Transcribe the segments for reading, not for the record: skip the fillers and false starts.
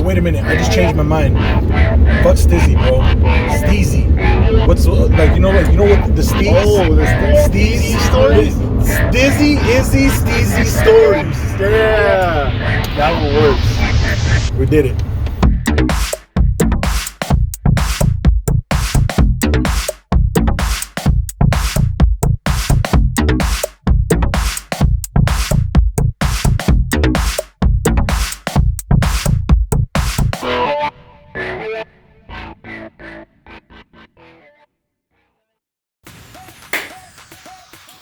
wait a minute. I just changed my mind. Fuck Stizzy, bro. Steezy. What's like? You know what? The Steez? Oh, the SteezyStories. SteezyStories. Yeah, that one works. We did it.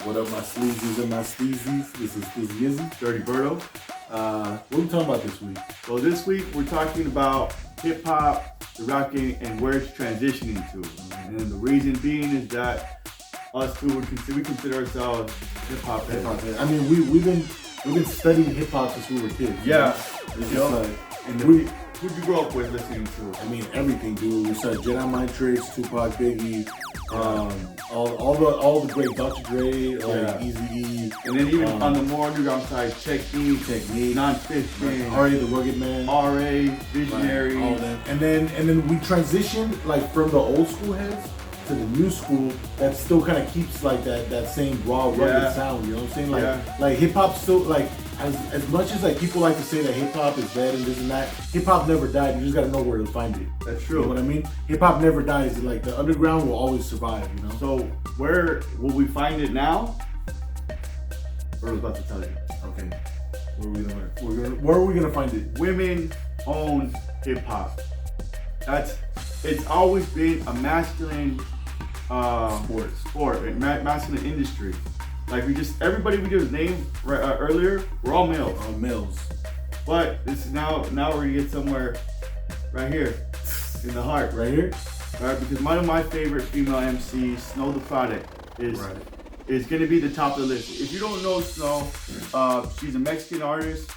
What up, my sleezys and my steezys? This is SteezyS, Dirty Birdo. what are we talking about this week? So this week we're talking about hip hop, the rap game, and where it's transitioning to. And the reason being is that us two we consider ourselves hip hop heads. I mean, we've been studying hip hop since we were kids. Yeah. It's just like, And who'd you grow up with listening to? I mean, everything, dude. We saw Jedi Mind Tricks, Tupac, Biggie, all the great Dr. Dre, Eazy-E. And then even on the more underground side, Technique, Non-Fiction, R.A. the Rugged Man, R.A., Visionary, all that. And then we transitioned like from the old school heads to the new school that still kind of keeps like that same raw rugged sound. You know what I'm saying? Like hip hop still like. As much as like people like to say that hip hop is dead and this and that, hip hop never died. You just gotta know where to find it. That's true. You know what I mean? Hip hop never dies. Like the underground will always survive. You know. So where will we find it now? We're about to tell you. Okay. Where are we gonna find it? Women-owned hip hop. It's always been a masculine sport, a masculine industry. Like everybody we just named earlier, we're all males. All males. But this is now we're gonna get somewhere right here in the heart. Right here? Right, because one of my favorite female MCs, Snow the Product, is gonna be the top of the list. If you don't know Snow, she's a Mexican artist.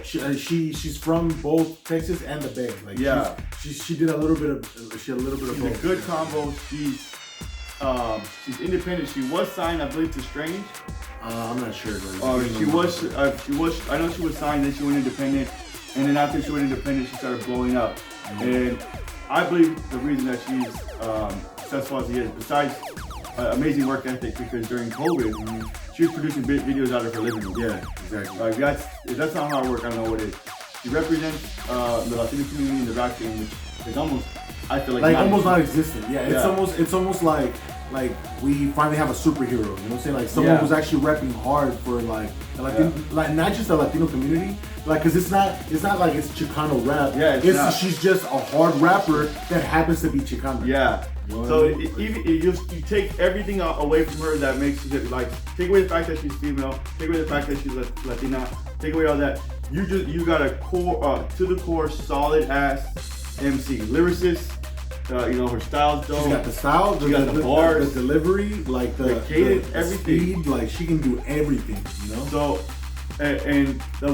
She's she's from both Texas and the Bay. Like she did a little bit of both. A good combo. She's independent. She was signed, I believe, to Strange. I'm not sure. She was. I know she was signed. Then she went independent, and then after she went independent, she started blowing up. And I believe the reason that she's successful as she is, besides amazing work ethic, because during COVID, she was producing videos out of her living room. Yeah, exactly. Like if that's not hard work, I don't know what it is. She represents the Latino community in the rap game, which is almost, I feel like almost non-existent. Yeah, it's almost like we finally have a superhero. You know what I'm saying? Like someone who's actually repping hard for like not just the Latino community. Like, cause it's not like it's Chicano rap. Yeah, she's just a hard rapper that happens to be Chicano. Yeah. You know so you take everything away from her that makes it like take away the fact that she's female, take away the fact that she's Latina, take away all that. You got a core to the core solid ass MC, lyricist. Her style's dope. She's got the style, she got the bars, the delivery, like the cadence, everything. Speed, like she can do everything, you know. So,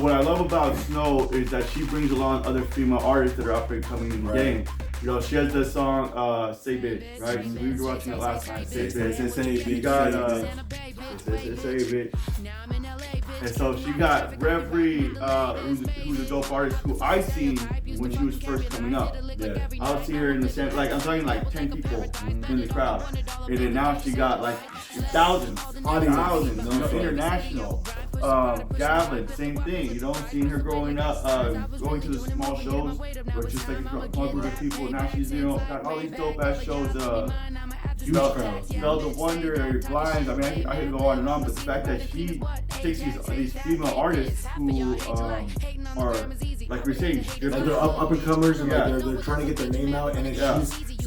what I love about Snow is that she brings along other female artists that are up and coming in the game. You know, she has the song "Say Bitch," right? So we were watching it last night. Say Bitch. Say Bitch. She got Say Bitch. And so she got Reverie, who's a dope artist who I seen when she was first coming up. Yeah. I would see her in the center, like I'm talking like 10 people in the crowd. And then now she got like thousands, international. Gavin, same thing, you know, seeing her growing up, going to the small shows, where it's just like a small group of people. Now she's, got all these dope ass shows, huge crowds. Spells of Wonder, Blinds. I mean, I could go on and on, but the fact that she takes these female artists who are, like we're saying, like they're up and comers, and like they're trying to get their name out, and then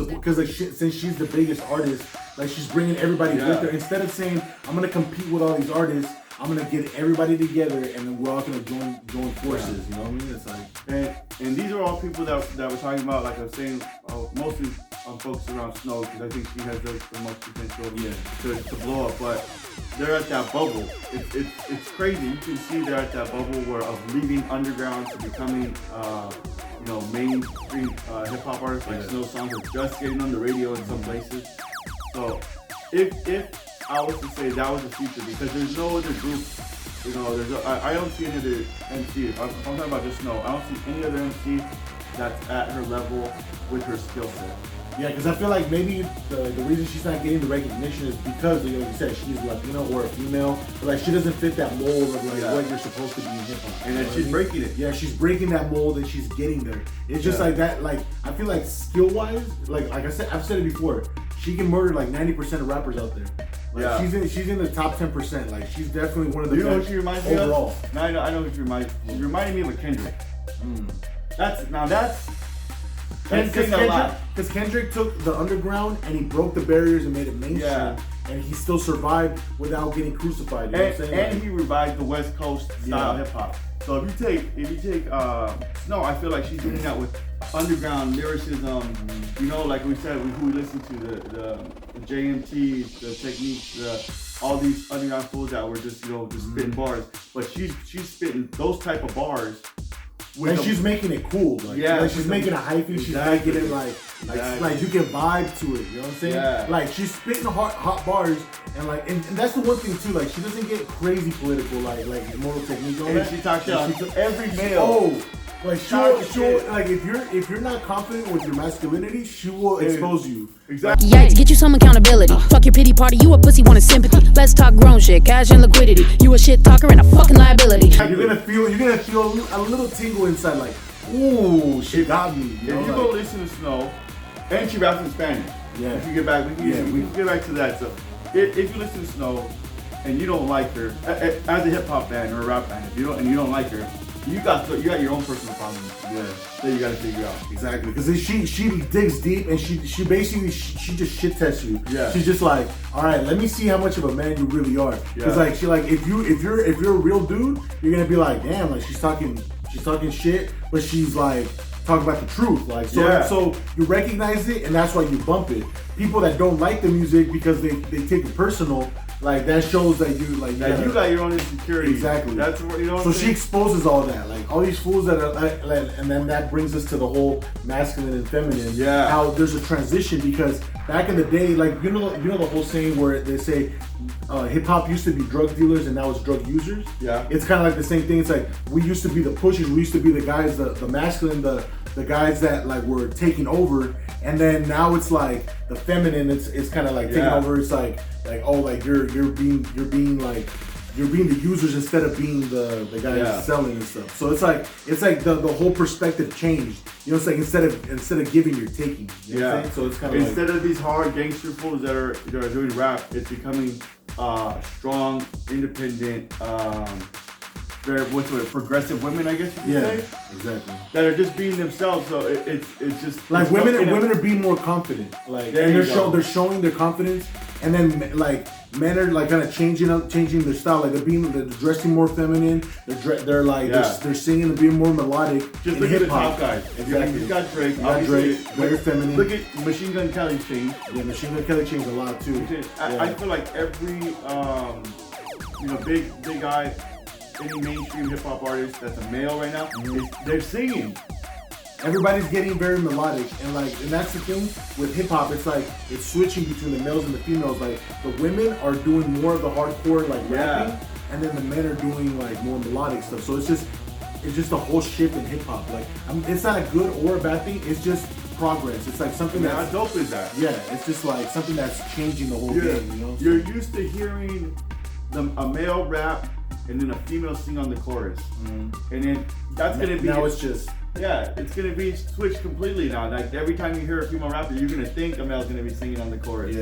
because since she's the biggest artist, like she's bringing everybody with her. Instead of saying I'm gonna compete with all these artists, I'm gonna get everybody together, and then we're all gonna join forces. You know what I mean? It's like, and these are all people that we're talking about. Like I was saying, mostly focused around Snow, because I think she has the most potential to blow up. But they're at that bubble. It's crazy. You can see they're at that bubble where of leaving underground to becoming mainstream hip hop artists. Like Snow songs are just getting on the radio in some places. So if I was to say that was the future, because there's no other group You know, I don't see any other MC. If I'm talking about just Snow, I don't see any other MC that's at her level with her skill set. Yeah, because I feel like maybe the reason she's not getting the recognition is because, you know, like you said, she's Latino or a female, but like she doesn't fit that mold of like what you're supposed to be in hip hop. And then she's breaking it. Yeah, she's breaking that mold and she's getting there. It's just like that. Like I feel like skill wise, like I said, I've said it before. She can murder like 90% of rappers out there. Like she's in the top 10%. Like she's definitely one of the. You know what she reminds me overall. of? No, I know what she reminds. She reminded me of a Kendrick. That's because Kendrick took the underground and he broke the barriers and made it mainstream, and he still survived without getting crucified. You know what I'm saying? And he revived the West Coast style hip hop. So if you take Snow, I feel like she's doing that with underground lyricism. You know, like we said, who we listen to, the JMTs, the techniques, all these underground fools that were just spitting bars. But she's spitting those type of bars. And she's making it cool. Like she's making it hyphy. She's making it like you can vibe to it. You know what I'm saying? Yeah. Like she's spitting hot bars, and like and that's the one thing too. Like she doesn't get crazy political like Immortal Technique. And she talks to every male. Oh, like she'll like if you're not confident with your masculinity, she will expose you. Exactly. Yikes, get you some accountability. Fuck your pity party, you a pussy wanting sympathy. Let's talk grown shit, cash and liquidity. You a shit talker and a fucking liability. You're gonna feel a little tingle inside, like, ooh, she got me. If you go listen to Snow, and she raps in Spanish. Yeah. If you get back, we can get back to that. So if you listen to Snow and you don't like her, as a hip hop fan or a rap fan, if you don't like her, you got your own personal problems. Yeah, that you got to figure out. Exactly, because she digs deep and she basically she just shit tests you. Yeah, she's just like, all right, let me see how much of a man you really are. Because if you're a real dude, you're gonna be like, damn, like she's talking shit, but she's like talking about the truth. Like so you recognize it and that's why you bump it. People that don't like the music because they take it personal. Like that shows that you you got your own insecurity. Exactly. That's what you know. So she exposes all that, like all these fools that are, and then that brings us to the whole masculine and feminine. Yeah. How there's a transition because back in the day, like you know the whole saying where they say hip hop used to be drug dealers and now it's drug users. Yeah. It's kind of like the same thing. It's like we used to be the pushers, we used to be the guys, the masculine, the guys that like were taking over, and then now it's like the feminine. It's kind of like taking over. It's like oh, like you're being the users instead of being the guys selling and stuff. So it's like the whole perspective changed. You know, it's like instead of giving, you're taking. You know what I'm saying? So it's kind of instead of these hard gangster fools that are doing rap, it's becoming strong, independent. Progressive women, I guess you could say. Exactly. That are just being themselves. So it's just like women are being more confident. Like and they're showing their confidence, and then like men are like kind of changing their style. Like they're dressing more feminine. They're singing and being more melodic. Just look at the top guys. Exactly. You got Drake. Very feminine. Look at Machine Gun Kelly changed. Yeah, Machine Gun Kelly changed a lot too. I feel like every big guy. Any mainstream hip hop artist that's a male right now, they're singing. Everybody's getting very melodic, and that's the thing with hip hop. It's like it's switching between the males and the females. Like the women are doing more of the hardcore rapping, and then the men are doing like more melodic stuff. So it's just a whole shift in hip hop. Like it's not a good or a bad thing. It's just progress. It's like something how dope is that? Yeah, it's just like something that's changing the whole game. You know, you're used to hearing a male rap. And then a female sing on the chorus, and then that's gonna be now. It's just it's gonna be switched completely now. Like every time you hear a female rapper, you're gonna think a male's gonna be singing on the chorus.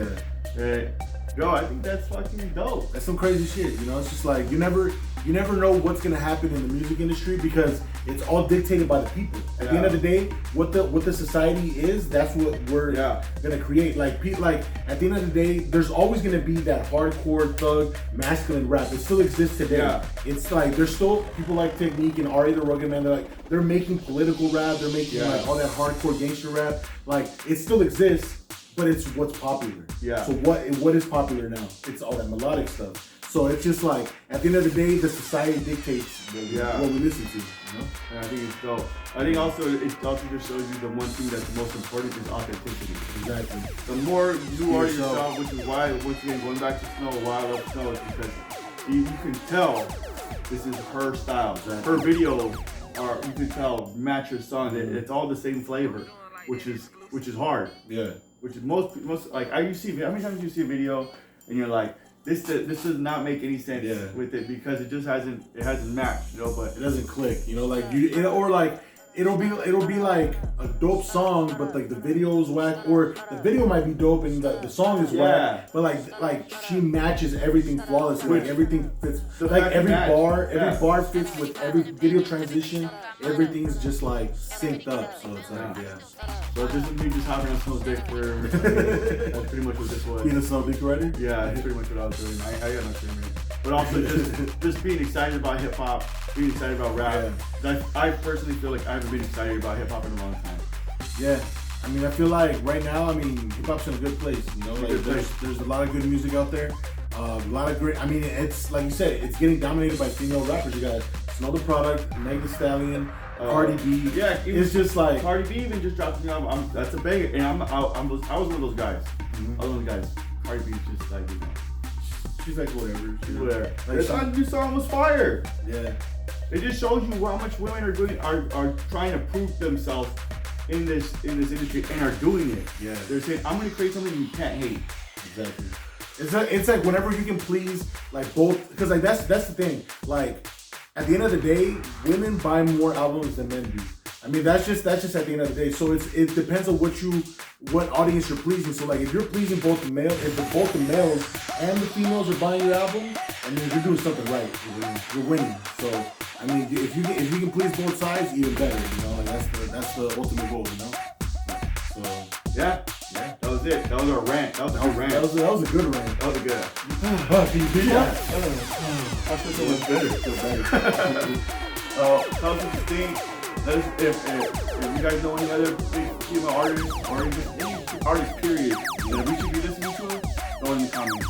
Yo, I think that's fucking dope. That's some crazy shit. You know, it's just like you never know what's gonna happen in the music industry because it's all dictated by the people. At the end of the day, what the society is, that's what we're gonna create. Like at the end of the day, there's always gonna be that hardcore thug masculine rap. It still exists today. Yeah. It's like there's still people like Technique and Ari the Rugged Man. They're making political rap. They're making like all that hardcore gangster rap. Like it still exists. But it's what's popular. Yeah. So what is popular now? It's all that melodic stuff. So it's just like at the end of the day, the society dictates what we listen to. You know? And I think it's dope. I think also it also just shows you the one thing that's the most important is authenticity. Exactly. The more you are yourself, which is why once again going back to Snow, why I love Snow is because you can tell this is her style. Her videos are, you can tell, match her song. It's all the same flavor, which is hard. Yeah. Which is most like how many times do you see a video and you're like, this does not make any sense with it because it just hasn't matched, you know, but it doesn't click, you know, like it'll be like a dope song, but like the video is whack, or the video might be dope and the song is whack, but like she matches everything flawlessly. Like everything fits. Like every bar fits with every video transition. Everything's just like synced up. So it's like So this is me just hopping on Snow's dick for. That's pretty much what this was. Being a Snow dick already? Yeah, that's pretty much what I was doing. I got no shame in it. But also just being excited about hip hop, being excited about rap. Yeah. I personally feel like I haven't been excited about hip hop in a long time. Yeah. I mean, I feel like right now, I mean, hip hop's in a good place. You know, like there's a lot of good music out there. A lot of great. I mean, it's like you said, it's getting dominated by female rappers. You got Snow the Product, Meg Thee Stallion, Cardi B. Yeah, it's just like Cardi B even just dropped me album. That's a banger, and I was one of those guys. I was one of those guys. Cardi B's just like, you know, she's like whatever. She's whatever. Like, new song was fire. Yeah. It just shows you how much women are trying to prove themselves in this industry and are doing it. Yeah. They're saying, I'm gonna create something you can't hate. Exactly. It's like whenever you can please like both, because like that's the thing. Like at the end of the day, women buy more albums than men do. I mean that's just at the end of the day. So it depends on what audience you're pleasing. So like if you're pleasing both the males and the females are buying your album, I mean you're doing something right. You're winning. So I mean if you can please both sides, even better. You know, like that's the ultimate goal. You know. So yeah. That was it. That was our rant. That was a good rant. That was a good rant. That was a good. I feel so much better. Tell us what you think. If you guys know any other big female artists or just any artist period that we should be listening to, throw in the comments.